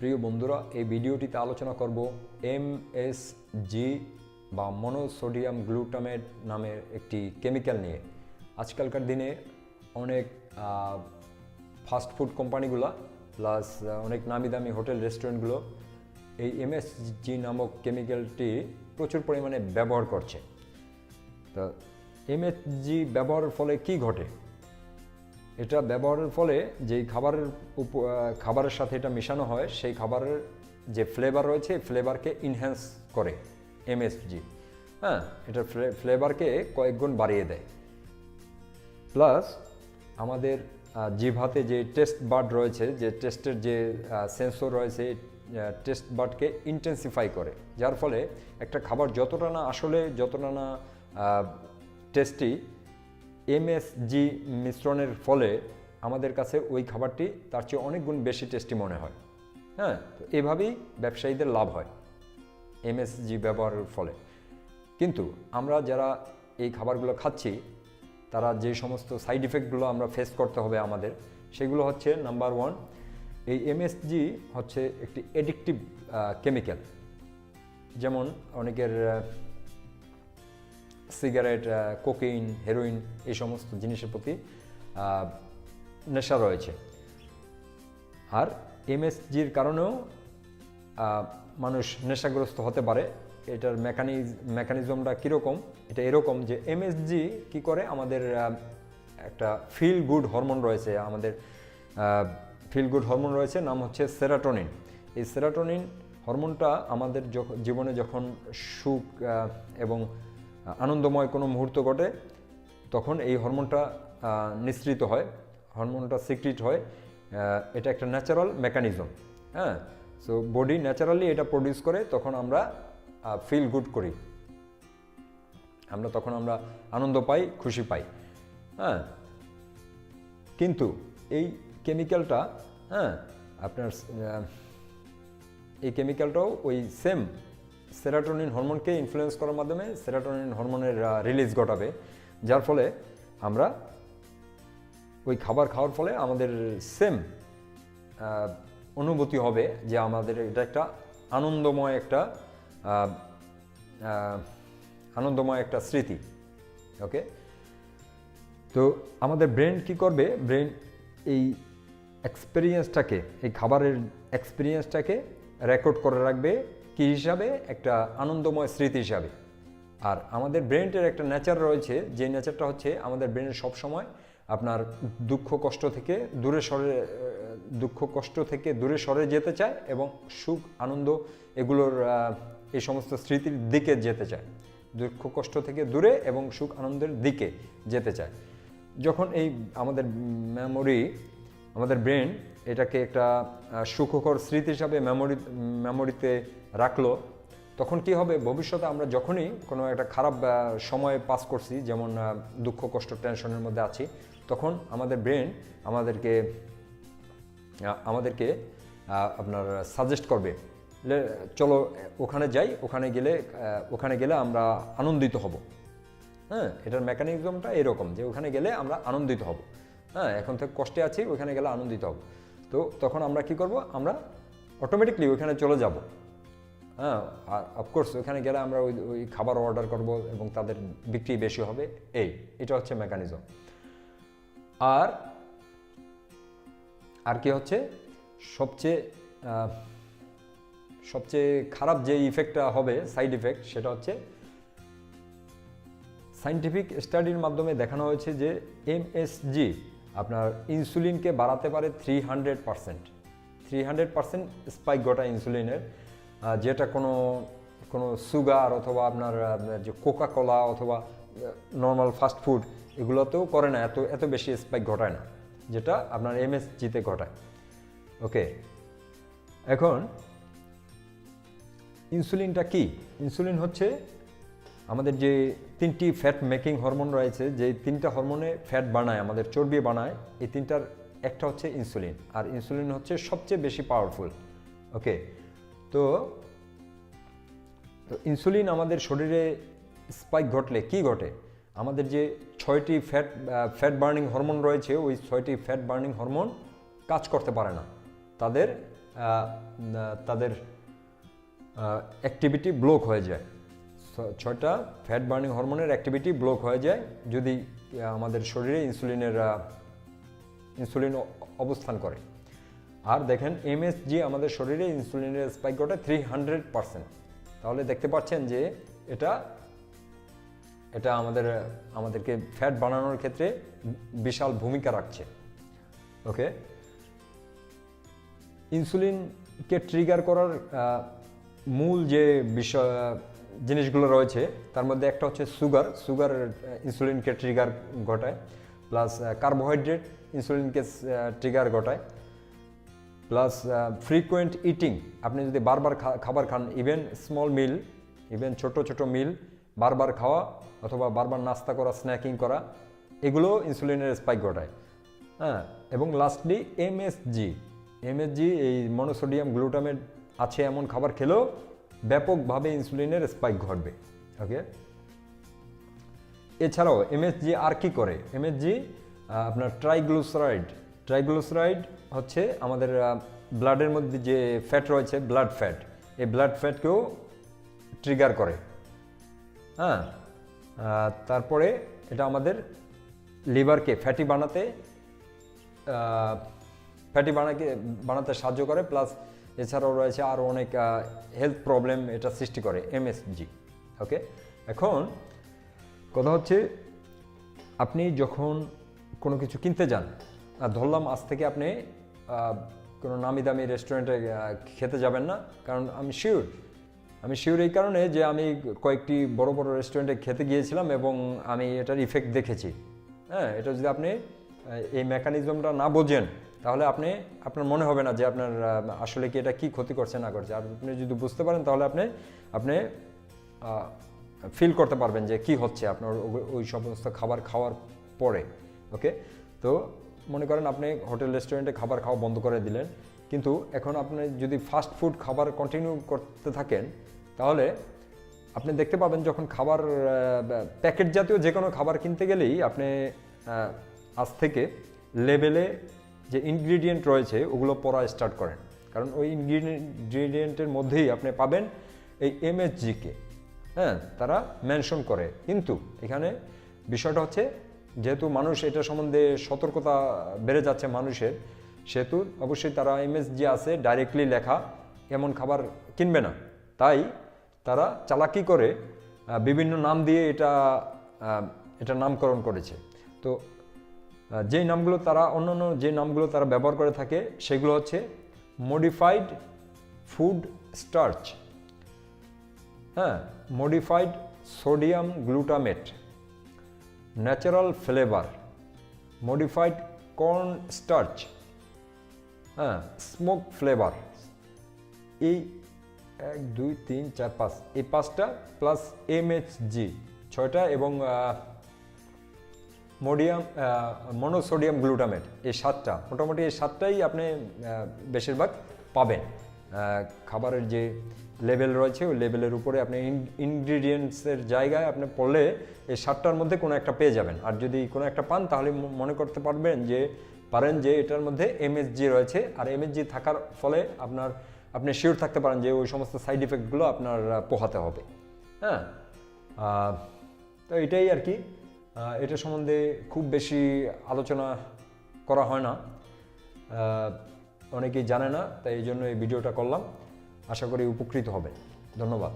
প্রিয় বন্ধুরা, এই ভিডিওটিতে আলোচনা করব এমএসজি বা মনোসোডিয়াম গ্লুটামেট নামের একটি কেমিক্যাল নিয়ে। আজকালকার দিনে অনেক ফাস্টফুড কোম্পানিগুলো প্লাস অনেক নামি দামি হোটেল রেস্টুরেন্টগুলো এই এমএসজি নামক কেমিক্যালটি প্রচুর পরিমাণে ব্যবহার করছে। তো এমএসজি ব্যবহারের ফলে কি ঘটে? এটা ব্যবহারের ফলে যেই খাবারের সাথে এটা মেশানো হয়, সেই খাবারের যে ফ্লেভার রয়েছে ফ্লেভারকে ইনহ্যান্স করে এমএসজি। এটা ফ্লেভারকে কয়েক গুণ বাড়িয়ে দেয়। প্লাস আমাদের জিহ্বাতে যে টেস্ট বাড রয়েছে, যে টেস্টের যে সেন্সর রয়েছে, টেস্ট বাডকে ইন্টেন্সিফাই করে, যার ফলে একটা খাবার যতটা না টেস্টি, এমএসজি মিশ্রণের ফলে আমাদের কাছে ওই খাবারটি তার চেয়ে অনেক গুণ বেশি টেস্টি মনে হয়। তো এভাবেই ব্যবসায়ীদের লাভ হয় এমএসজি ব্যবহারের ফলে। কিন্তু আমরা যারা এই খাবারগুলো খাচ্ছি, তারা যে সমস্ত সাইড ইফেক্টগুলো আমরা ফেস করতে হবে আমাদের, সেগুলো হচ্ছে নাম্বার 1, এই এমএসজি হচ্ছে একটি অ্যাডিকটিভ কেমিক্যাল। যেমন অনেকের সিগারেট, কোকেইন, হেরোইন এই সমস্ত জিনিসের প্রতি নেশা রয়েছে। আর এমএসজির কারণেও মানুষ নেশাগ্রস্ত হতে পারে। এটার মেকানিজমটা কীরকম? এটা এরকম যে এমএসজি কি করে, আমাদের একটা ফিল গুড হরমোন রয়েছে, নাম হচ্ছে সেরাটোনিন। এই সেরাটোনিন হরমোনটা আমাদের জীবনে যখন সুখ এবং আনন্দময় কোনো মুহূর্ত ঘটে, তখন এই হরমোনটা নিঃসৃত হয়, হরমোনটা সিক্রিট হয়। এটা একটা natural mechanism. So body naturally এটা প্রডিউস করে, তখন আমরা ফিল গুড করি, তখন আমরা আনন্দ পাই, খুশি পাই। কিন্তু এই কেমিক্যালটা এই কেমিক্যালটাও ওই সেম সেরাটোনিন হরমোনকে ইনফ্লুয়েন্স করার মাধ্যমে সেরাটোনিন হরমোনের রিলিজ ঘটাবে, যার ফলে আমরা ওই খাবার খাওয়ার ফলে আমাদের সেম অনুভূতি হবে যে আমাদের এটা একটা আনন্দময় একটা স্মৃতি। ওকে, তো আমাদের ব্রেন কি করবে? ব্রেন এই এক্সপিরিয়েন্সটাকে, এই খাবারের এক্সপিরিয়েন্সটাকে রেকর্ড করে রাখবে কি হিসাবে? একটা আনন্দময় স্মৃতি হিসাবে। আর আমাদের ব্রেনের একটা নেচার রয়েছে, যে নেচারটা হচ্ছে আমাদের ব্রেনের সবসময় আপনার দুঃখ কষ্ট থেকে দূরে সরে যেতে চায় এবং সুখ আনন্দ এগুলোর এই সমস্ত স্মৃতির দিকে যেতে চায়। দুঃখ কষ্ট থেকে দূরে এবং সুখ আনন্দের দিকে যেতে চায়। যখন এই আমাদের ব্রেন এটাকে একটা সুখকর স্মৃতি হিসাবে মেমোরিতে রাখলো, তখন কি হবে? ভবিষ্যতে আমরা যখনই কোনো একটা খারাপ সময় পাস করছি, যেমন দুঃখ কষ্ট টেনশনের মধ্যে আছি, তখন আমাদের ব্রেন আমাদেরকে আপনার সাজেস্ট করবে, চলো ওখানে যাই, ওখানে গেলে আমরা আনন্দিত হব। এটার মেকানিজমটা এরকম যে ওখানে গেলে আমরা আনন্দিত হব। এখন থেকে কষ্টে আছি, ওখানে গেলে আনন্দিত হব। তো তখন আমরা কি করব? আমরা অটোমেটিকলি ওখানে চলে যাব। আর অফকোর্স ওখানে গেলে আমরা ওই খাবার অর্ডার করব এবং তাদের বিক্রি বেশি হবে। এটা হচ্ছে মেকানিজম। আর কি হচ্ছে সবচেয়ে খারাপ যে ইফেক্টটা হবে, সাইড ইফেক্ট, সেটা হচ্ছে সায়েন্টিফিক স্টাডির মাধ্যমে দেখানো হয়েছে যে এমএসজি আপনার ইনসুলিনকে বাড়াতে পারে 300% স্পাইক ঘটায় ইনসুলিনের, যেটা কোনো সুগার অথবা আপনার যে কোকা কোলা অথবা নর্মাল ফাস্টফুড এগুলোতেও করে না, এত বেশি স্পাইক ঘটায় না, যেটা আপনার এমএসজিতে ঘটায়। ওকে, এখন ইনসুলিনটা কি? ইনসুলিন হচ্ছে আমাদের যে 3টি ফ্যাট মেকিং হরমোন রয়েছে, যে 3টা হরমোনে ফ্যাট বানায়, আমাদের চর্বি বানায়, এই 3টার একটা হচ্ছে ইনসুলিন। আর ইনসুলিন হচ্ছে সবচেয়ে বেশি পাওয়ারফুল। ওকে, তো ইনসুলিন আমাদের শরীরে স্পাইক ঘটলে কি ঘটে? আমাদের যে 6টি ফ্যাট বার্নিং হরমোন রয়েছে, ওই 6টি ফ্যাট বার্নিং হরমোন কাজ করতে পারে না, তাদের তাদের অ্যাক্টিভিটি ব্লক হয়ে যায়। 6টা ফ্যাট বার্নিং হরমোনের অ্যাক্টিভিটি ব্লক হয়ে যায় যদি আমাদের শরীরে ইনসুলিন অবস্থান করে। আর দেখেন এমএসজি আমাদের শরীরে ইনসুলিনের স্পাইক ঘটায় 300%। তাহলে দেখতে পাচ্ছেন যে এটা আমাদেরকে ফ্যাট বানানোর ক্ষেত্রে বিশাল ভূমিকা রাখছে। ওকে, ইনসুলিনকে ট্রিগার করার মূল যে জিনিসগুলো রয়েছে তার মধ্যে একটা হচ্ছে সুগার ইনসুলিনকে ট্রিগার ঘটায়, প্লাস কার্বোহাইড্রেট ইনসুলিনকে ট্রিগার ঘটায়, প্লাস ফ্রিকোয়েন্ট ইটিং। আপনি যদি বারবার খাবার খান, ইভেন স্মল মিল, ইভেন ছোট মিল বারবার খাওয়া অথবা বারবার নাস্তা করা, স্ন্যাকিং করা, এগুলো ইনসুলিনের স্পাইক ঘটায়। হ্যাঁ, এবং লাস্টলি এমএসজি এই মনোসোডিয়াম গ্লুটামেট আছে এমন খাবার খেলেও ব্যাপকভাবে ইনসুলিনের স্পাইক ঘটবে। ওকে, এছাড়াও এমএসজি আর কি করে? এমএসজি আপনার ট্রাইগ্লিসারাইড হচ্ছে আমাদের ব্লাডের মধ্যে যে ফ্যাট রয়েছে, এই ব্লাড ফ্যাটকেও ট্রিগার করে। হ্যাঁ, তারপরে এটা আমাদের লিভারকে ফ্যাটি বানাতে সাহায্য করে, প্লাস এছাড়াও রয়েছে আরও অনেক হেলথ প্রবলেম এটা সৃষ্টি করে এমএসজি। ওকে, এখন কথা হচ্ছে আপনি যখন কোনো কিছু কিনতে যান, ধরলাম আজ থেকে আপনি কোনো নামি দামি রেস্টুরেন্টে খেতে যাবেন না, কারণ আমি শিওর এই কারণে যে আমি কয়েকটি বড় রেস্টুরেন্টে খেতে গিয়েছিলাম এবং আমি এটার ইফেক্ট দেখেছি। হ্যাঁ, এটা যদি আপনি এই মেকানিজমটা না বোঝেন তাহলে আপনার মনে হবে না যে আপনার আসলে কি এটা কি ক্ষতি করছে না করছে। আর আপনি যদি বুঝতে পারেন তাহলে আপনি ফিল করতে পারবেন যে কি হচ্ছে আপনার ওই সমস্ত খাবার খাওয়ার পরে। ওকে, তো মনে করেন আপনি হোটেল রেস্টুরেন্টে খাবার খাওয়া বন্ধ করে দিলেন, কিন্তু এখন আপনি যদি ফাস্ট ফুড খাবার কন্টিনিউ করতে থাকেন তাহলে আপনি দেখতে পাবেন যখন খাবার প্যাকেট জাতীয় যে কোনো খাবার কিনতে গেলেই আপনি আজ থেকে লেবেলে যে ইনগ্রিডিয়েন্ট রয়েছে ওগুলো পড়া স্টার্ট করেন, কারণ ওই ইনগ্রিডিয়েন্টের মধ্যেই আপনি পাবেন এই এমএসজিকে। হ্যাঁ, তারা মেনশন করে, কিন্তু এখানে বিষয়টা হচ্ছে যেহেতু মানুষ এটা সম্বন্ধে সতর্কতা বেড়ে যাচ্ছে মানুষের, সেহেতু অবশ্যই তারা এমএসজি আছে ডাইরেক্টলি লেখা এমন খাবার কিনবে না। তাই তারা চালাকি করে বিভিন্ন নাম দিয়ে এটা নামকরণ করেছে। তো যেই নামগুলো অন্যান্য যে নামগুলো তারা ব্যবহার করে থাকে সেগুলো হচ্ছে মডিফাইড ফুড স্টার্চ, হ্যাঁ, modified sodium glutamate, natural flavour, modified corn starch, হ্যাঁ, স্মোক ফ্লেভার। এই 1 2 3 4 5 এই 5টা প্লাস এমএসজি 6টা এবং মনোসোডিয়াম গ্লুটামেট এই 7টা, মোটামুটি এই 7টাই আপনি বেশিরভাগ পাবেন। খাবারের যে লেভেল রয়েছে ওই লেভেলের উপরে আপনি ইনগ্রিডিয়েন্টসের জায়গায় আপনি পড়লে এই 7টার মধ্যে কোনো একটা পেয়ে যাবেন। আর যদি কোনো একটা পান তাহলে মনে করতে পারেন যে এটার মধ্যে এমএসজি রয়েছে, আর এমএসজি থাকার ফলে আপনি শিওর থাকতে পারেন যে ওই সমস্ত সাইড ইফেক্টগুলো আপনার পোহাতে হবে। হ্যাঁ, তো এটাই আর কি। এটা সম্বন্ধে খুব বেশি আলোচনা করা হয় না, অনেকেই জানে না, তাই এই জন্য এই ভিডিওটা করলাম। আশা করি উপকৃত হবে। ধন্যবাদ।